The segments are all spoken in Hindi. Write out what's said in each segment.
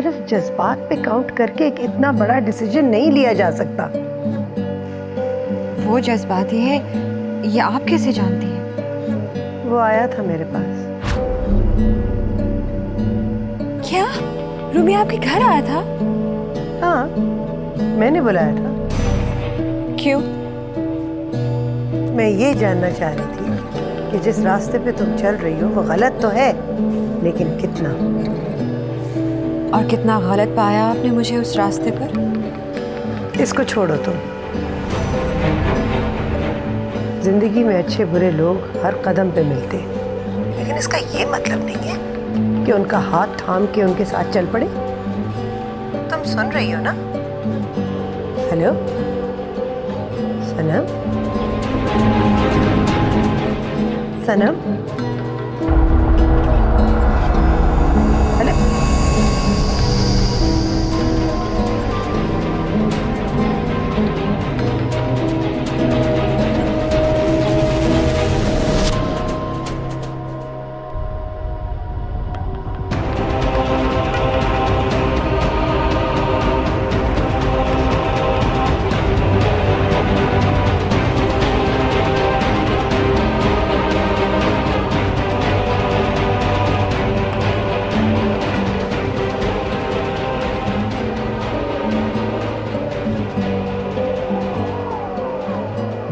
सिर्फ जज्बात पे काउंट करके एक इतना बड़ा डिसीजन नहीं लिया जा सकता। वो जज्बाती है, ये आप कैसे जानती हैं? वो आया था मेरे पास। क्या रूमी आपके घर आया था? हाँ, मैंने बुलाया था। क्यों? मैं ये जानना चाह रही थी कि जिस रास्ते पे तुम चल रही हो वो गलत तो है, लेकिन कितना। और कितना गलत पाया आपने मुझे उस रास्ते पर? इसको छोड़ो तुम। जिंदगी में अच्छे बुरे लोग हर कदम पे मिलते हैं, लेकिन इसका ये मतलब नहीं है कि उनका हाथ थाम के उनके साथ चल पड़े। तुम सुन रही हो ना? हेलो सनम? सनम? हेलो?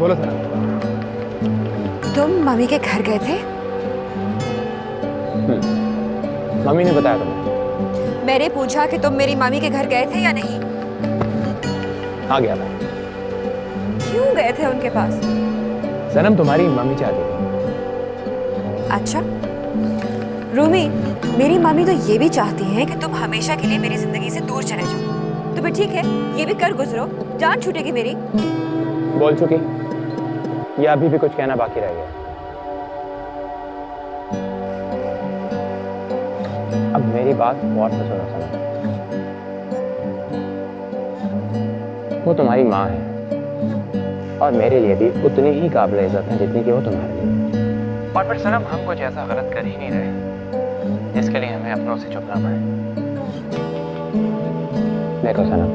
बोलो सर। तुम मम्मी के घर गए थे? मम्मी ने बताया तुम्हें? मैंने पूछा कि तुम मेरी मम्मी के घर गए थे या नहीं। हाँ गया था। क्यों गए थे उनके पास? सनम तुम्हारी मम्मी चाहती थी। अच्छा रूमी, मेरी मम्मी तो ये भी चाहती है कि तुम हमेशा के लिए मेरी जिंदगी से दूर चले जाओ। तो फिर ठीक है, ये भी कर गुजरो, जान छूटेगी मेरी। बोल चुकी, या अभी भी कुछ कहना बाकी रह गया? अब मेरी बात गौर से सुनो सनम। वो तुम्हारी माँ है और मेरे लिए भी उतनी ही काबिल इज्जत है जितनी कि वो तुम्हारे लिए। और फिर सनम, हम कुछ ऐसा गलत कर ही नहीं रहे जिसके लिए हमें अपनों से चुपना पड़े। देखो सनम,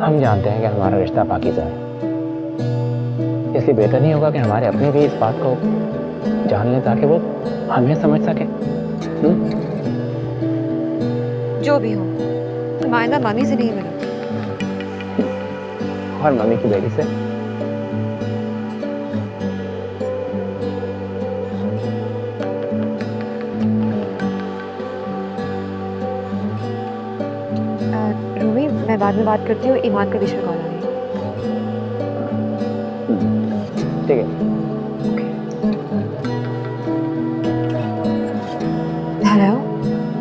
हम जानते हैं कि हमारा रिश्ता पाकीज़ा है, इसलिए बेहतर नहीं होगा कि हमारे अपने भी इस बात को जान लें ताकि वो हमें समझ सके। जो भी हो, तुम आइंदा मम्मी से नहीं मिलो। और मम्मी की बेटी से? रूमी, मैं बाद में बात करती हूँ, ईमान का बीच में कॉल आ रही है। ठीक है। हेलो।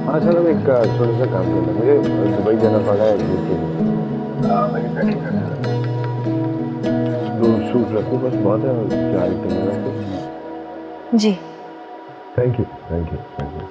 हाँ चलो, एक छोटा सा काम करना, मुझे दुबई जाना पड़ा है मैंने पैकिंग करना है। 2 सूट रखो बस, बहुत है। और 4 कैमरा रखो। जी thank you thank you thank you.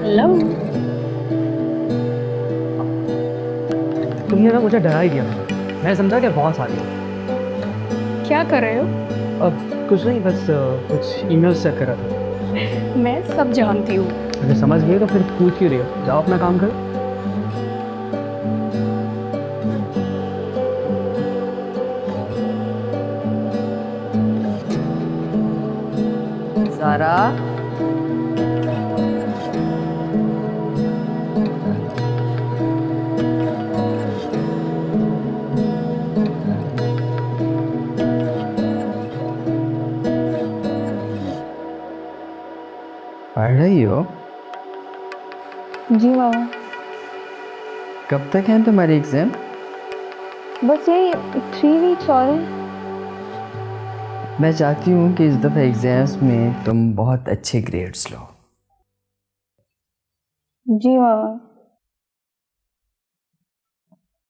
Hello. तुमने ना मुझे डरा ही दिया। मैं समझा कि बॉस आ गया। क्या कर रहे हो? अब कुछ नहीं, बस कुछ ईमेल्स चेक कर रहा था। मैं सब जानती हूँ। अगर समझ गए तो फिर पूछ क्यों रही हो? जाओ अपना काम करो। सारा। पढ़ रही हो? जी मामा। कब तक है तुम्हारी एग्जाम? बस यही 3 वीक्स और हैं। मैं चाहती हूँ कि इस दफ़ा एग्जाम्स में तुम बहुत अच्छे ग्रेड्स लो। जी मामा।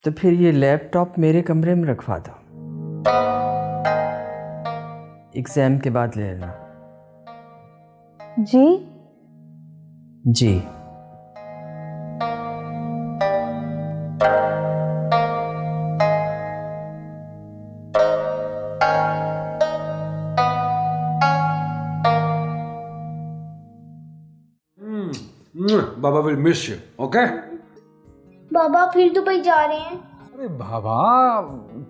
तो फिर ये लैपटॉप मेरे कमरे में रखवा दो, एग्जाम के बाद ले लेना। जी। जी। Baba will miss you, okay? बाबा फिर दुबई जा रहे हैं। अरे बाबा,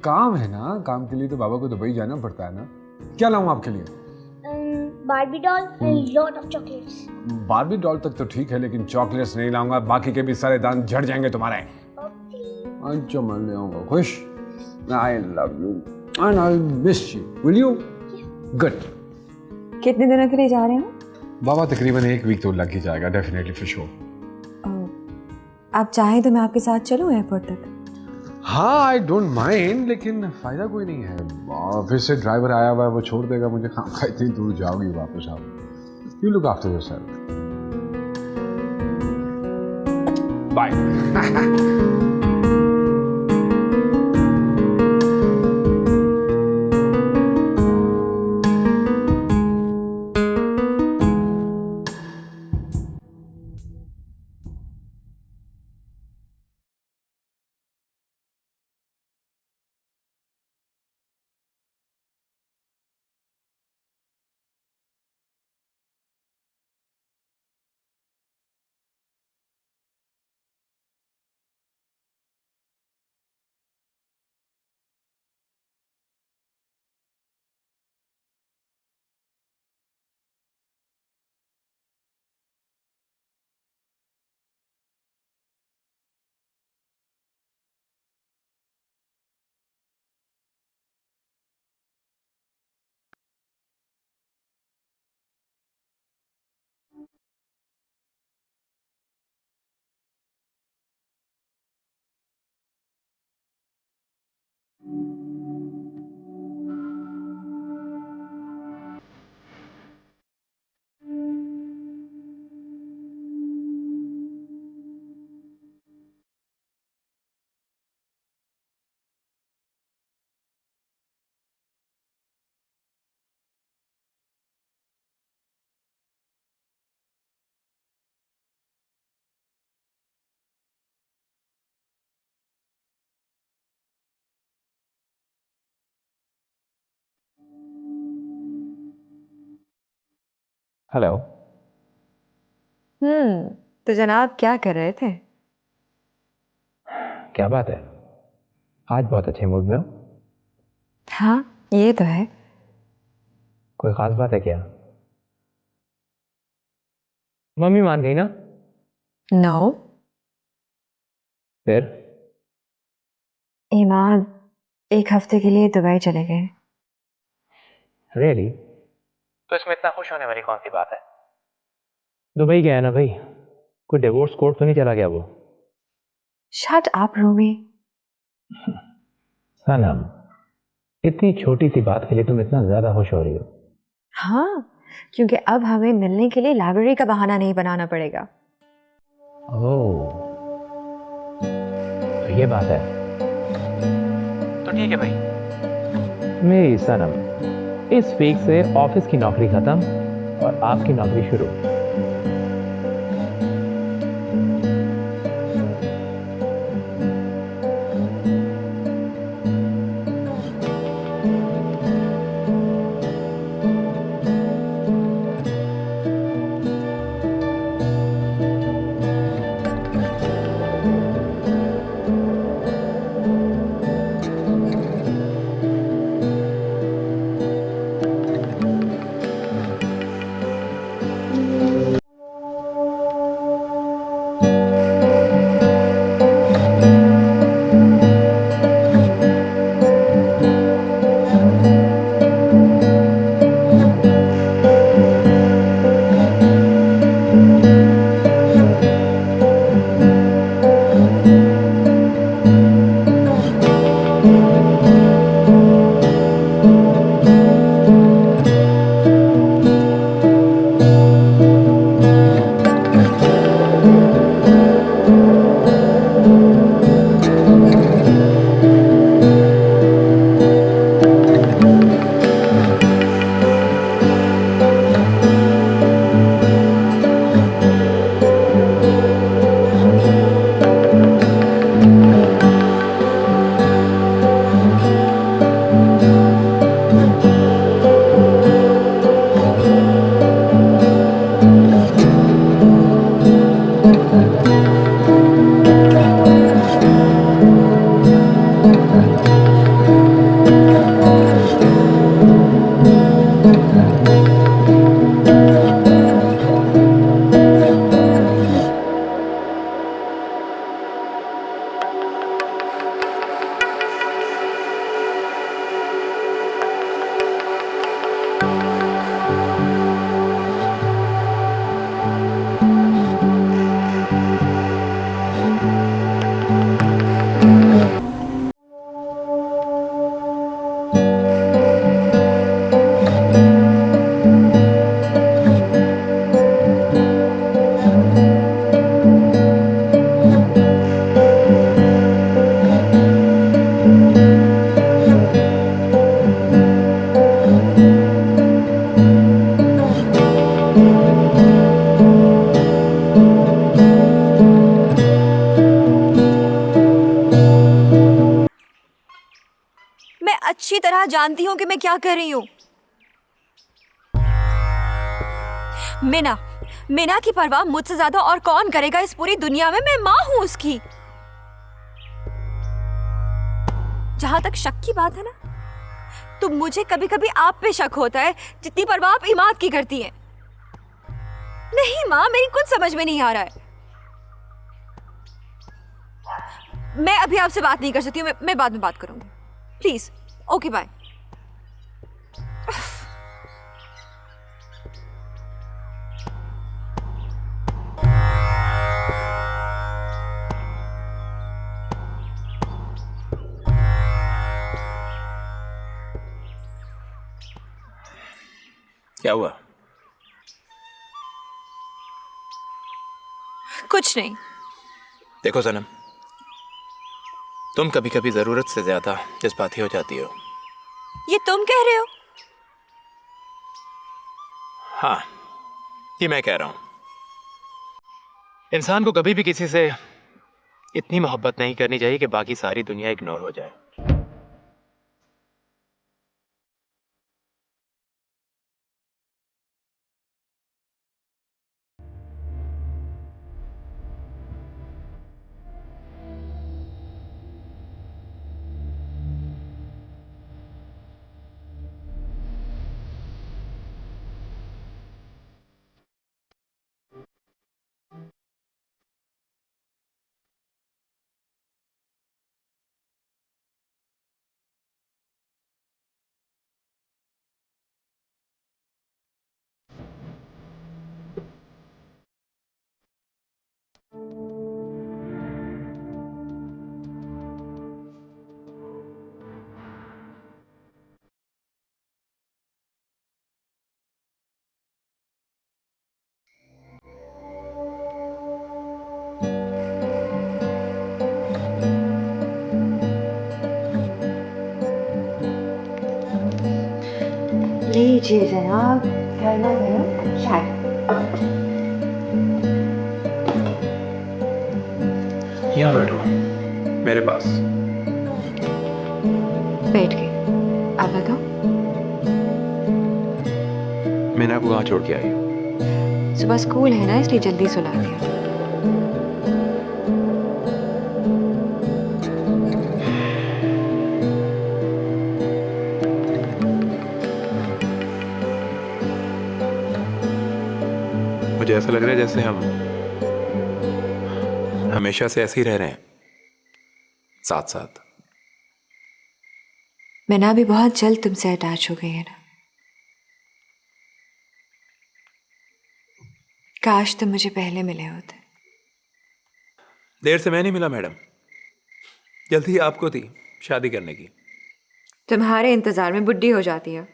काम है ना, काम के लिए तो बाबा को दुबई जाना पड़ता है ना। क्या लाऊं आपके लिए? Barbie doll and lot of chocolates. Barbie doll तक तो ठीक है, लेकिन चॉकलेट्स नहीं लाऊंगा, बाकी के भी सारे दांत झड़ जाएंगे तुम्हारे। अच्छा मैं ले आऊंगा, खुश? आई love you and I miss you, will you? Good. कितने दिनों के लिए जा रहे हो? बाबा तकरीबन 1 वीक तो लग ही जाएगा, डेफिनेटली फॉर श्योर। आप चाहें तो मैं आपके साथ चलूं एयरपोर्ट तक? हाँ आई डोंट माइंड, लेकिन फायदा कोई नहीं है। ऑफिस से ड्राइवर आया हुआ है, वो छोड़ देगा मुझे। कहाँ इतनी दूर जाओगी वापस आओ। You look after yourself. Bye. Hello. तो जनाब क्या कर रहे थे? क्या बात है, आज बहुत अच्छे मूड में हो। हाँ ये तो है। कोई खास बात है क्या? मम्मी मान गई ना? नो। फिर? ईमान 1 हफ्ते के लिए दुबई चले गए। रियली? तो इसमें इतना खुश होने वाली कौन सी बात है? दुबई गया है ना भाई, कोई डिवोर्स कोर्ट तो नहीं चला गया वो? Shut up Rumi. सनम, इतनी छोटी सी बात के लिए तुम इतना ज्यादा खुश हो रही हो? हाँ क्योंकि अब हमें मिलने के लिए लाइब्रेरी का बहाना नहीं बनाना पड़ेगा। ओह, तो ये बात है। तो ठीक है भाई। मेरी सनम, इस वीक से ऑफिस की नौकरी खत्म और आपकी नौकरी शुरू। तरह जानती हूँ कि मैं क्या कर रही हूँ। मीना की परवाह मुझसे ज्यादा और कौन करेगा इस पूरी दुनिया में। मैं माँ हूँ उसकी। जहां तक शक की बात है ना, तो मुझे कभी कभी आप पे शक होता है जितनी परवाह आप इमाद की करती हैं। नहीं माँ, मेरी कुछ समझ में नहीं आ रहा है। मैं अभी आपसे बात नहीं कर सकती हूँ, मैं बाद में बात करूंगी। Please, okay bye. क्या हुआ? कुछ नहीं। देखो सनम, तुम कभी कभी जरूरत से ज्यादा जज्बाती हो जाती हो। ये तुम कह रहे हो? हाँ, ये मैं कह रहा हूं। इंसान को कभी भी किसी से इतनी मोहब्बत नहीं करनी चाहिए कि बाकी सारी दुनिया इग्नोर हो जाए। लीजिए जनाब, गरमा गरम चाय। यहाँ बैठो, मेरे पास। बैठ गए। आप बताओ। मैंने आपको कहाँ छोड़ के आई हूँ? सुबह स्कूल है ना, इसलिए जल्दी सुला दिया। मुझे ऐसा लग रहा है जैसे हम हमेशा से ऐसे ही रह रहे हैं, साथ साथ। मैंने अभी बहुत जल्द तुमसे अटैच हो गई है ना। काश तुम मुझे पहले मिले होते। देर से मैं नहीं मिला मैडम, जल्दी आपको थी शादी करने की। तुम्हारे इंतजार में बुढ़ी हो जाती है।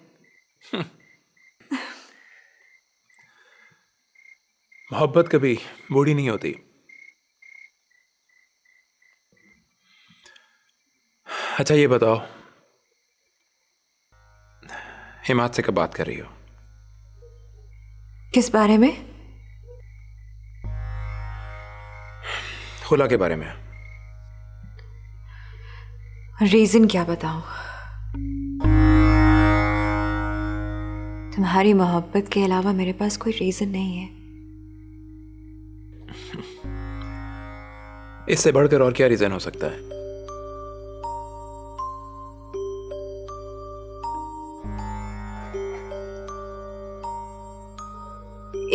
मोहब्बत कभी बूढ़ी नहीं होती। अच्छा ये बताओ, हिमात से कब बात कर रही हो? किस बारे में? खुला के बारे में। रीजन क्या बताऊं? तुम्हारी मोहब्बत के अलावा मेरे पास कोई रीजन नहीं है। इससे बढ़कर और क्या रीजन हो सकता है?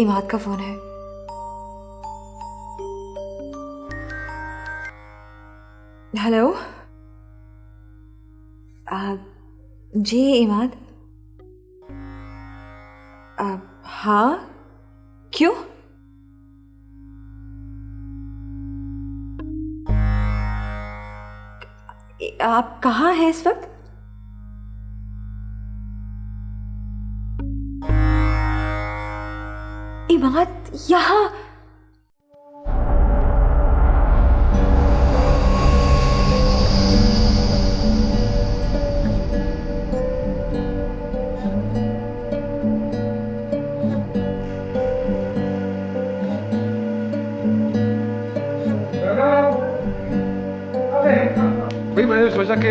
इमाद का फोन है। हेलो। जी इमाद। हाँ, क्यों? आप कहाँ हैं इस वक्त? इमाद यहाँ? भाई मैंने सोचा कि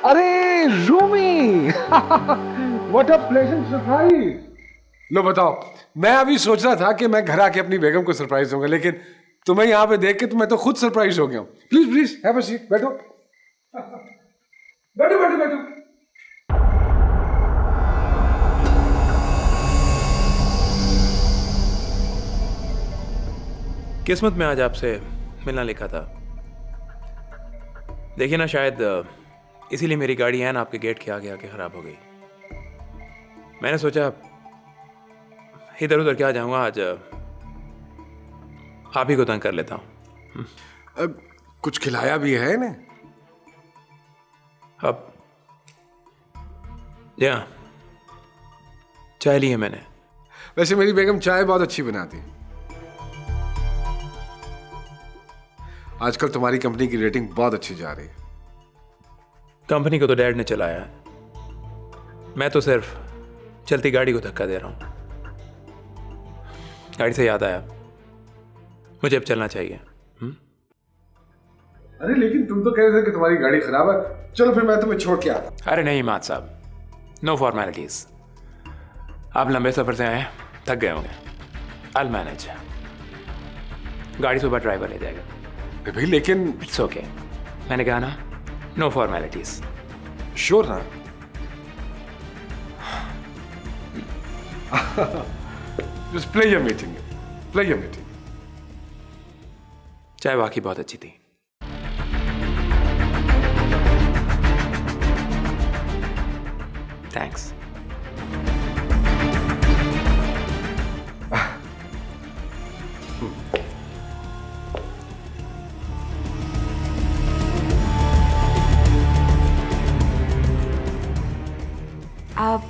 अरे Rumi what a pleasant surprise. लो बताओ, मैं अभी सोच रहा था कि मैं घर आके अपनी बेगम को सरप्राइज दूंगा, लेकिन तुम्हें यहाँ पे देख के तो मैं तो खुद सरप्राइज हो गया हूँ। Please please have a seat, बैठो बैठो बैठो बैठो। किस्मत में आज आपसे मिलना लिखा था। देखिए ना, शायद इसीलिए मेरी गाड़ी है ना आपके गेट के आगे आके खराब हो गई। मैंने सोचा इधर उधर क्या जाऊंगा, आज आप ही को तंग कर लेता हूं। कुछ खिलाया भी है इन्हें? अब या चाय ली है मैंने। वैसे मेरी बेगम चाय बहुत अच्छी बनाती है। आजकल तुम्हारी कंपनी की रेटिंग बहुत अच्छी जा रही है। कंपनी को तो डैड ने चलाया है, मैं तो सिर्फ चलती गाड़ी को धक्का दे रहा हूं। गाड़ी से याद आया, मुझे अब चलना चाहिए। अरे लेकिन तुम तो कह रहे थे कि तुम्हारी गाड़ी खराब है। चलो फिर मैं तुम्हें छोड़ के आता। अरे नहीं मात साहब, नो फॉर्मेलिटीज। आप लंबे सफर से आए, थक गए होंगे। I manage. गाड़ी सुबह ड्राइवर ले जाएगा। भाई लेकिन इट्स ओके, मैंने कहा ना, नो फॉर्मेलिटीज। श्योर ना? Just play your meeting, play your meeting. चाय वाकई बहुत अच्छी थी। थैंक्स। आप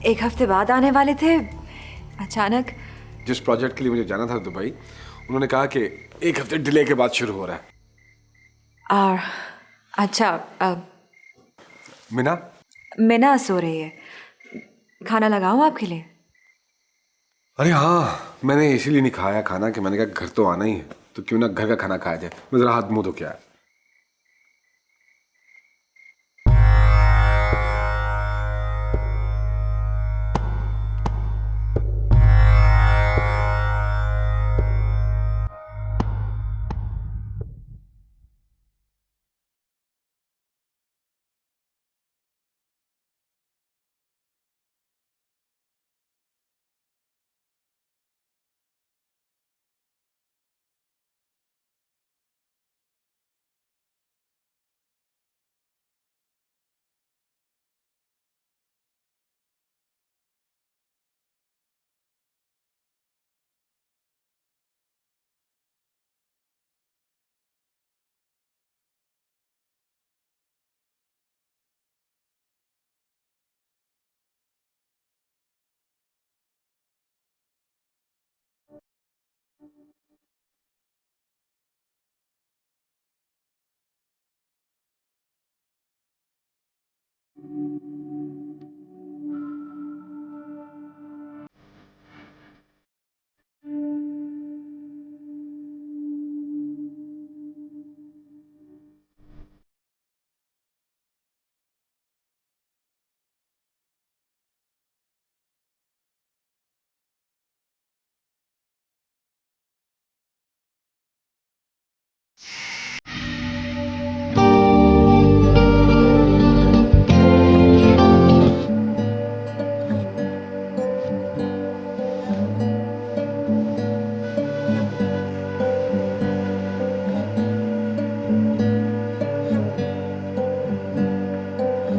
एक हफ्ते बाद आने वाले थे अचानक? जिस प्रोजेक्ट के लिए मुझे जाना था दुबई, उन्होंने कहा कि एक हफ्ते डिले के बाद शुरू हो रहा है। और अच्छा, मीना? मीना सो रही है, खाना लगाऊं आपके लिए? अरे हाँ, मैंने इसीलिए नहीं खाया खाना कि मैंने कहा घर तो आना ही है, तो क्यों ना घर का खाना खाया जाए। मैं जरा हाथ मुंह धो के आया।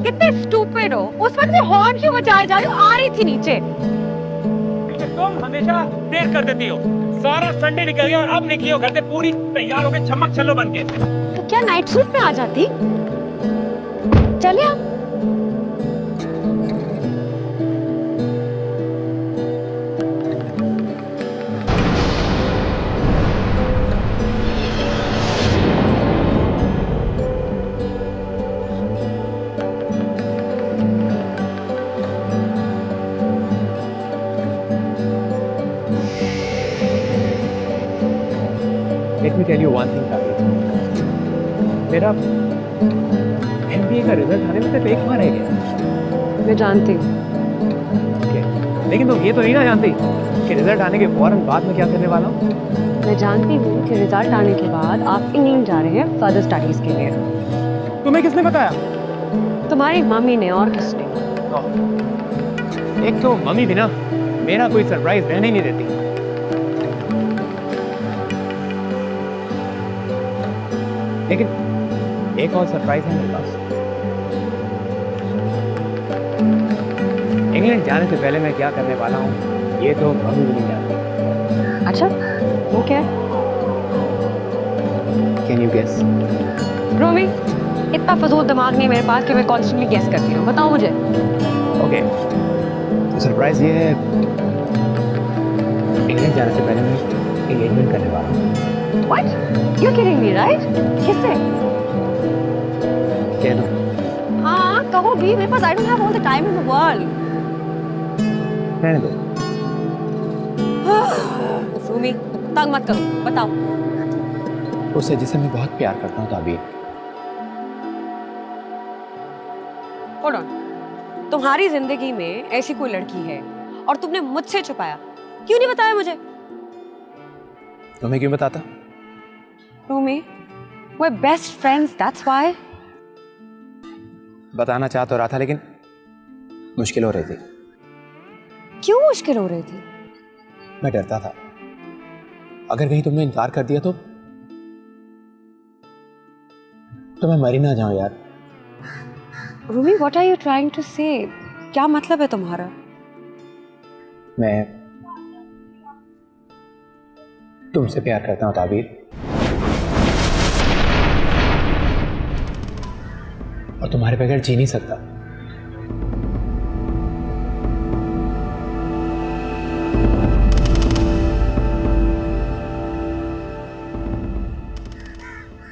कितने स्टूपिड हो, उस वक्त से हॉर्न क्यों बजाए जा रही हो? आ रही थी नीचे। तुम हमेशा देर कर देती हो। सारा संडे निकल गया और अब निकली हो घर से पूरी तैयार होकर चमक चलो बन के। तो क्या नाइट सूट में आ जाती? चले आप। Let me tell you one thing, Kavit. मेरा MBA का रिजल्ट आने में सिर्फ एक बार रह गया। मैं जानती हूँ। लेकिन तुम ये तो नहीं ना जानती कि रिजल्ट आने के फौरन बाद में क्या करने वाला हूँ। मैं जानती हूँ कि रिजल्ट आने के बाद आप इंग्लैंड जा रहे हैं फर्दर स्टडीज के लिए। तुम्हें किसने बताया? तुम्हारी मम्मी ने, और किसने? एक तो मम्मी भी ना मेरा कोई सरप्राइज रहने ही नहीं देती। लेकिन एक और सरप्राइज है मेरे पास। इंग्लैंड जाने से पहले मैं क्या करने वाला हूँ ये तो मम्मी भी नहीं जानती। अच्छा, वो क्या है? Can you guess? रोमी, इतना फजूल दिमाग नहीं है मेरे पास कि मैं कॉन्स्टेंटली गेस करती हूँ। बताओ मुझे। ओके, तो सरप्राइज ये है, इंग्लैंड जाने से पहले मैं एंगेजमेंट करने वाला हूँ। What? You're kidding me, right? किससे? कह दो। हाँ, कहो भी। मेरे पास I don't have all the time in the world. रहने दो। रोमी, तंग मत करो, बताओ। उससे जिसे मैं बहुत प्यार करता हूँ ताबीर। Hold on. तुम्हारी जिंदगी में ऐसी कोई लड़की है और तुमने मुझसे छुपाया, क्यों नहीं बताया मुझे? तुम्हें क्यों बताता? रोमी, we're best friends, that's why. बताना चाह तो रहा था लेकिन मुश्किल हो रही थी। क्यों मुश्किल हो रही थी? मैं डरता था अगर कहीं तुमने इनकार कर दिया तो मैं मर ही ना जाऊं यार। रोमी, what are you trying to say? क्या मतलब है तुम्हारा? मैं तुमसे प्यार करता हूं ताबीर, और तुम्हारे बगैर जी नहीं सकता।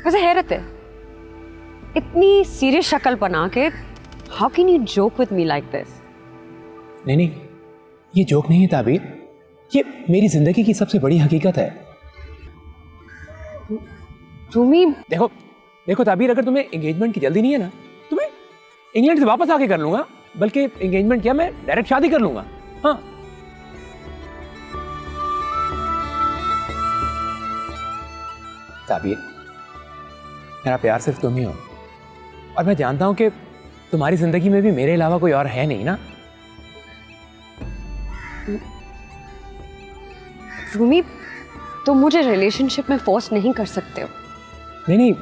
वैसे हैरत है, इतनी सीरियस शक्ल बना के how can you joke with me like this? नहीं, ये जोक नहीं है ताबीर, ये मेरी जिंदगी की सबसे बड़ी हकीकत है। रूमी, देखो ताबीर, अगर तुम्हें एंगेजमेंट की जल्दी नहीं है ना, तुम्हें इंग्लैंड से वापस आके कर लूंगा, बल्कि एंगेजमेंट क्या, मैं डायरेक्ट शादी कर लूंगा। हाँ, ताबीर, मेरा प्यार सिर्फ तुम ही हो, और मैं जानता हूं कि तुम्हारी जिंदगी में भी मेरे अलावा कोई और है नहीं ना। रूमी, तुम मुझे रिलेशनशिप में फोर्स नहीं कर सकते हो। नहीं,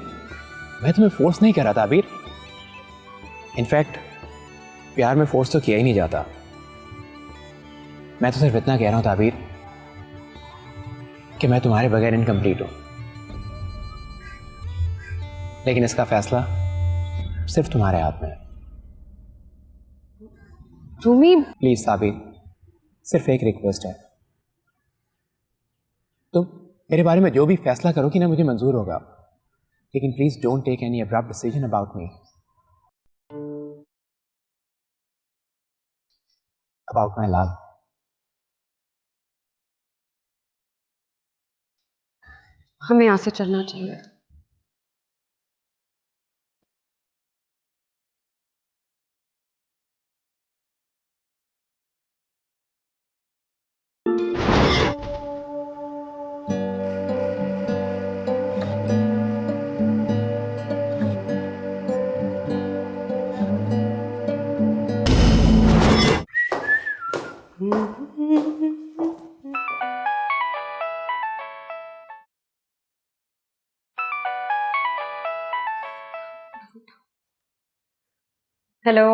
मैं तुम्हें फोर्स नहीं कर रहा ताबीर। इनफैक्ट प्यार में फोर्स तो किया ही नहीं जाता। मैं तो सिर्फ इतना कह रहा हूं ताबीर कि मैं तुम्हारे बगैर इनकम्प्लीट हूं, लेकिन इसका फैसला सिर्फ तुम्हारे हाथ में है। रूमी, प्लीज ताबीर, सिर्फ एक रिक्वेस्ट है, तुम मेरे बारे में जो भी फैसला करोगी ना मुझे मंजूर होगा, लेकिन please don't take any abrupt decision about me, about my love. हमें यहाँ से चलना चाहिए। हेलो।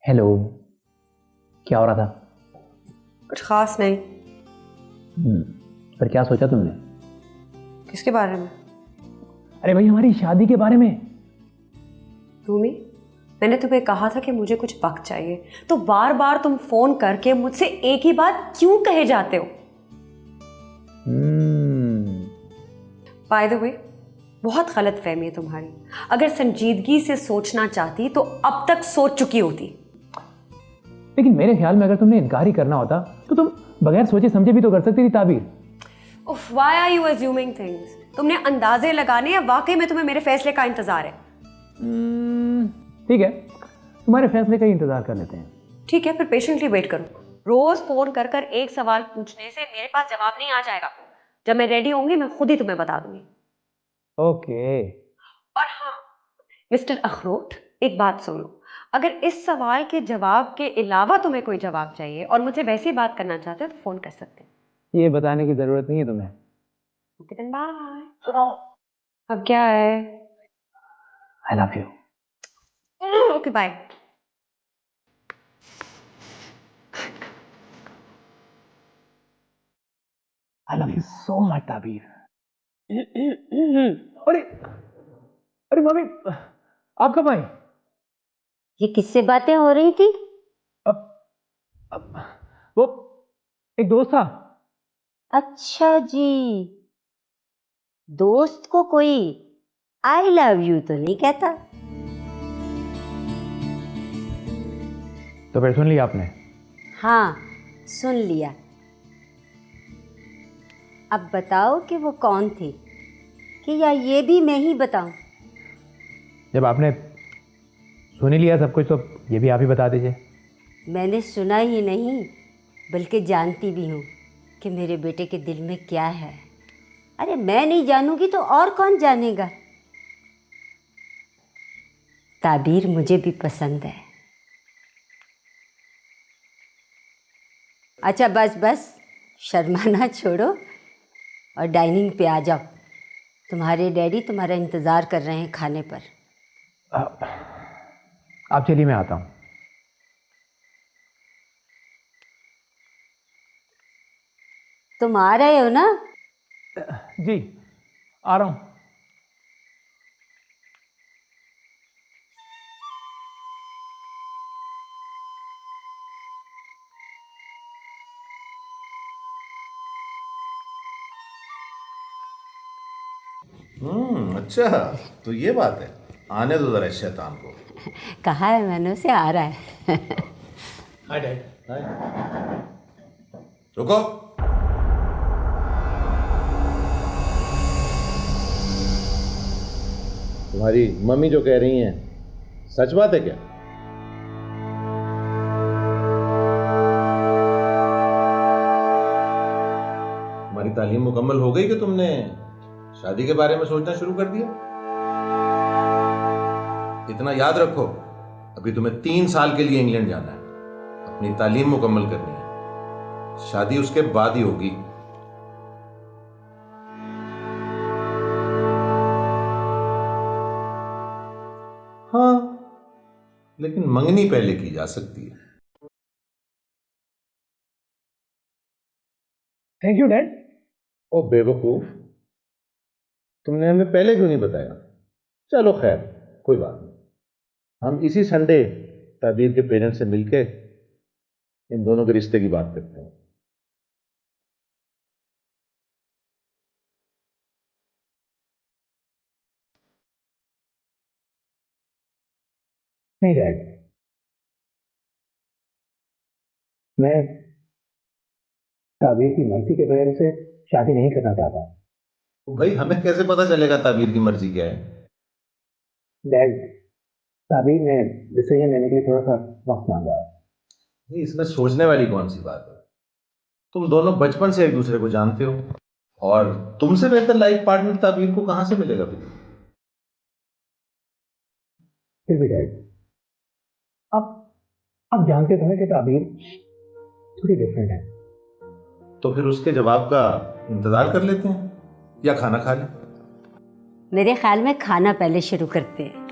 हेलो, क्या हो रहा था? कुछ खास नहीं। पर क्या सोचा तुमने? किसके बारे में? अरे भाई, हमारी शादी के बारे में। रूमी, मैंने तुम्हें कहा था कि मुझे कुछ वक्त चाहिए, तो बार बार तुम फोन करके मुझसे एक ही बात क्यों कहे जाते हो? बाय द वे, बहुत गलत फहमी है तुम्हारी। अगर संजीदगी से सोचना चाहती तो अब तक सोच चुकी होती। लेकिन मेरे ख्याल में अगर तुमने इनकार ही करना होता तो तुम बगैर सोचे समझे भी तो कर सकती थी ताबीर। उफ, why are you assuming things? तुमने अंदाजे लगाने या वाकई में तुम्हें मेरे फैसले का इंतजार है? ठीक है, तुम्हारे फैसले का ही इंतजार कर लेते हैं। ठीक है, फिर पेशेंटली वेट करो। रोज फोन कर कर एक सवाल पूछने से मेरे पास जवाब नहीं आ जाएगा। जब मैं रेडी होंगी मैं खुद ही तुम्हें बता दूंगी। ओके। और हाँ मिस्टर अखरोट, एक बात सुनो, अगर इस सवाल के जवाब के अलावा तुम्हें कोई जवाब चाहिए और मुझे वैसे ही बात करना चाहते हो तो फोन कर सकते हैं। ये बताने की जरूरत नहीं है तुम्हें। Okay then bye. अब क्या है? I love you. Okay bye. I love you so much Tabeer. अरे अरे मम्मी, आप कब आई? ये किससे बातें हो रही थी? अब वो एक दोस्त था। अच्छा जी, दोस्त को कोई आई लव यू तो नहीं कहता। तो फिर सुन लिया आपने? हाँ सुन लिया। अब बताओ कि वो कौन थी, कि या ये भी मैं ही बताऊं? जब आपने सुन ही लिया सब कुछ तो ये भी आप ही बता दीजिए। मैंने सुना ही नहीं बल्कि जानती भी हूँ कि मेरे बेटे के दिल में क्या है। अरे मैं नहीं जानूंगी तो और कौन जानेगा। ताबीर मुझे भी पसंद है। अच्छा बस बस, शर्माना छोड़ो और डाइनिंग पे आ जाओ। तुम्हारे डैडी तुम्हारा इंतज़ार कर रहे हैं खाने पर। आप चलिए, मैं आता हूँ। तुम आ रहे हो ना? जी आ रहा हूँ। अच्छा तो ये बात है। आने दो जरा इस शैतान को। कहा है मैंने उसे, आ रहा है। Hi dad. हाय। रुको। तुम्हारी मम्मी जो कह रही हैं सच बात है क्या? तुम्हारी तालीम मुकम्मल हो गई कि तुमने शादी के बारे में सोचना शुरू कर दिया? इतना याद रखो, अभी तुम्हें 3 साल के लिए इंग्लैंड जाना है, अपनी तालीम मुकम्मल करनी है, शादी उसके बाद ही होगी। हाँ लेकिन मंगनी पहले की जा सकती है। Thank you dad. ओ बेवकूफ, तुमने हमें पहले क्यों नहीं बताया? चलो खैर कोई बात नहीं, हम इसी संडे ताबीर के पेरेंट्स से मिलके इन दोनों के रिश्ते की बात करते हैं। नहीं डैड, मैं ताबीर की मर्जी के बगैर से शादी नहीं करना चाहता। तो भाई हमें कैसे पता चलेगा ताबीर की मर्जी क्या है? डैड, ताबीर ने डिसीजन लेने के लिए थोड़ा सा वक्त मांगा। नहीं, इसमें सोचने वाली कौन सी बात है? तुम दोनों बचपन से एक दूसरे को जानते हो और तुमसे बेहतर लाइफ पार्टनर ताबीर को कहां से मिलेगा फिर भी डैड, आप जानते तो हैं कि ताबीर थोड़ी डिफरेंट है। तो फिर उसके जवाब का इंतजार कर लेते हैं या खाना खा लें? मेरे ख्याल में खाना पहले शुरू करते हैं।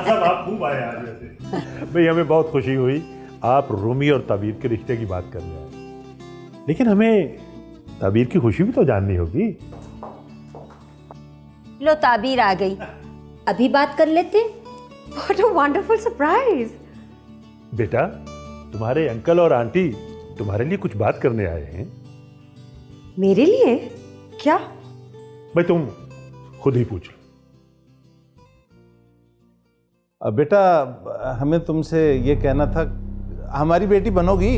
साहब आप खूब आए आज वैसे। भाई हमें बहुत खुशी हुई आप रूमी और ताबीर के रिश्ते की बात कर रहे हैं, लेकिन हमें ताबीर की खुशी भी तो जाननी होगी। लो ताबीर आ गई, अभी बात कर लेते। What a wonderful surprise! बेटा, तुम्हारे अंकल और आंटी तुम्हारे लिए कुछ बात करने आए हैं। मेरे लिए? क्या? भाई तुम खुद ही पूछ लो। बेटा, हमें तुमसे ये कहना था, हमारी बेटी बनोगी?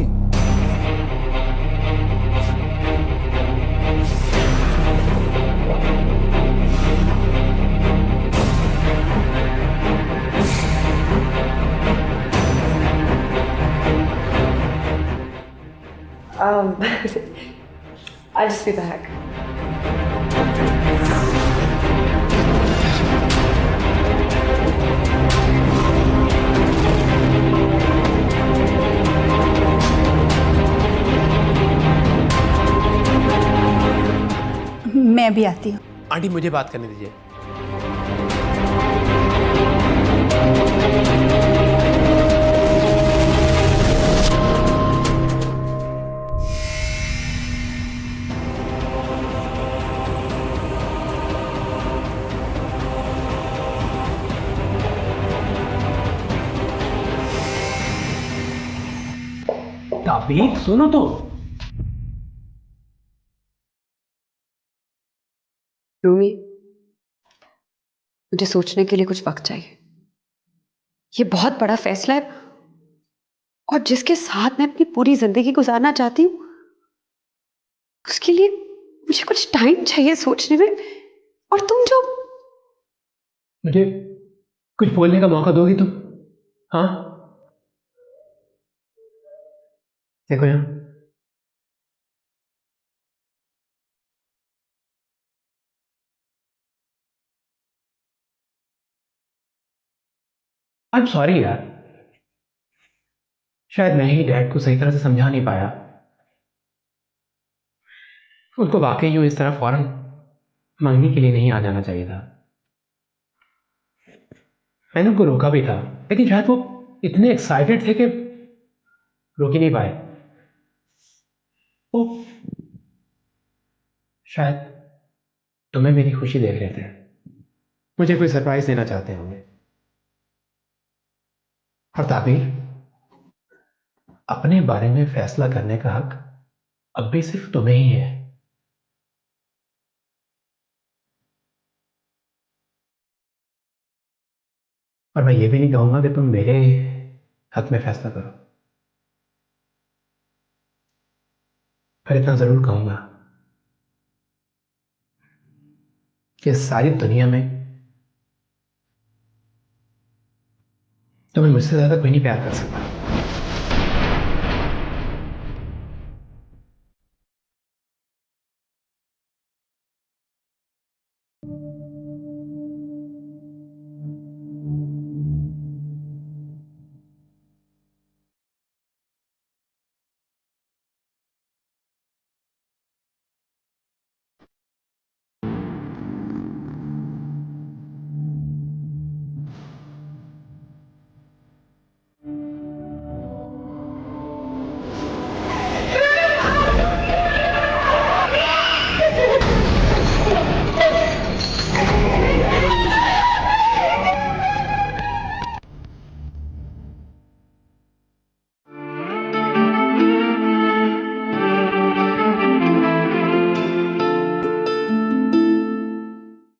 I'll just be back. मैं भी आती हूँ। आंटी मुझे बात करने दीजिए। ताबीर सुनो तो। रूमी, मुझे सोचने के लिए कुछ वक्त चाहिए। ये बहुत बड़ा फैसला है और जिसके साथ मैं अपनी पूरी जिंदगी गुजारना चाहती हूँ, उसके लिए मुझे कुछ टाइम चाहिए सोचने में। और तुम जो मुझे कुछ बोलने का मौका दोगी तुम? हाँ, देखो यहाँ, आई एम सॉरी यार, शायद मैं ही डैड को सही तरह से समझा नहीं पाया। उनको वाकई यूं इस तरह फौरन मांगने के लिए नहीं आ जाना चाहिए था। मैंने उनको रोका भी था, लेकिन शायद वो इतने एक्साइटेड थे कि रोक ही नहीं पाए। वो शायद तुम्हें मेरी खुशी देख रहे थे, मुझे कोई सरप्राइज देना चाहते होंगे। और ताबीर, अपने बारे में फैसला करने का हक अब भी सिर्फ तुम्हें ही है। और मैं ये भी नहीं कहूंगा कि तुम मेरे हक में फैसला करो, पर इतना जरूर कहूंगा कि सारी दुनिया में तुम्हें मुझसे ज्यादा कोई नहीं प्यार कर सकता।